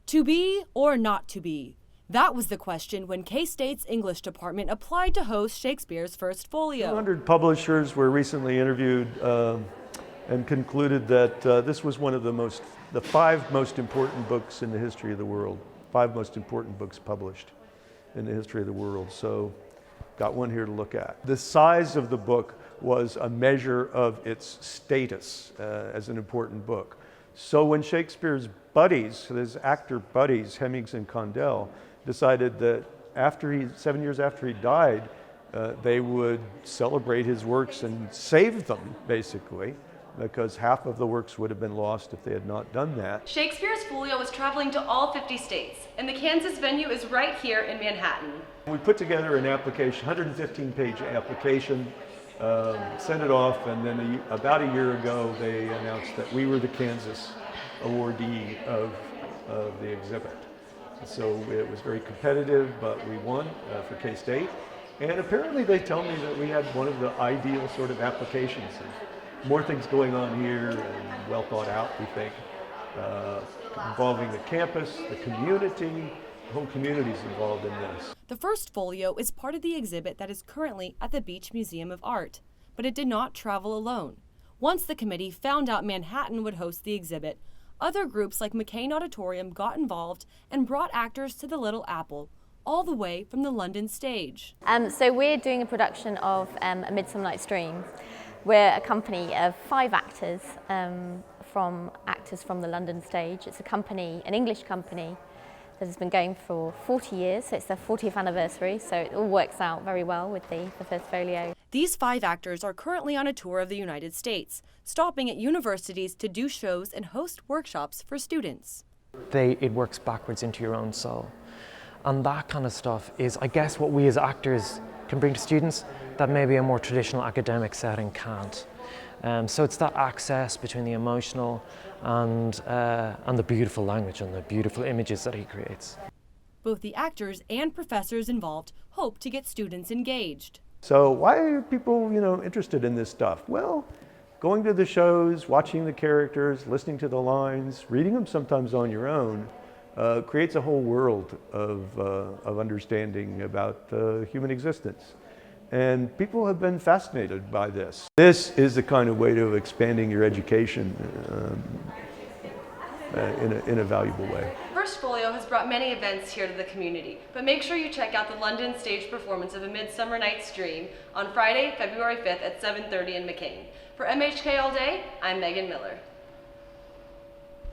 To be or not to be? That was the question when K-State's English department applied to host Shakespeare's First Folio. 200 publishers were recently interviewed and concluded that this was one of the 5 most important books in the history of the world. 5 most important books published in the history of the world. So, got one here to look at. The size of the book was a measure of its status as an important book. So when Shakespeare's buddies, his actor buddies, Hemmings and Condell, decided that 7 years after he died, they would celebrate his works and save them, basically, because half of the works would have been lost if they had not done that. Shakespeare's Folio is traveling to all 50 states, and the Kansas venue is right here in Manhattan. We put together an application, 115-page application, sent it off, and then about a year ago they announced that we were the Kansas awardee of the exhibit. So it was very competitive, but we won for K-State. And apparently they tell me that we had one of the ideal sort of applications. More things going on here and well thought out, we think, involving the campus, the community. The whole community is involved in this. The First Folio is part of the exhibit that is currently at the Beach Museum of Art, but it did not travel alone. Once the committee found out Manhattan would host the exhibit, other groups like McCain Auditorium got involved and brought actors to the Little Apple, all the way from the London stage. So we're doing a production of A Midsummer Night's Dream. We're a company of 5 actors from the London stage. It's a company, an English company, that has been going for 40 years, so it's their 40th anniversary, so it all works out very well with the First Folio. These 5 actors are currently on a tour of the United States, stopping at universities to do shows and host workshops for students. It works backwards into your own soul. And that kind of stuff is, I guess, what we as actors can bring to students that maybe a more traditional academic setting can't. So it's that access between the emotional and the beautiful language and the beautiful images that he creates. Both the actors and professors involved hope to get students engaged. So why are people, interested in this stuff? Well, going to the shows, watching the characters, listening to the lines, reading them sometimes on your own, creates a whole world of understanding about human existence. And people have been fascinated by this. This is the kind of way of expanding your education in a valuable way. First Folio has brought many events here to the community, but make sure you check out the London stage performance of A Midsummer Night's Dream on Friday, February 5th at 7:30 in McCain. For MHK All Day, I'm Megan Miller.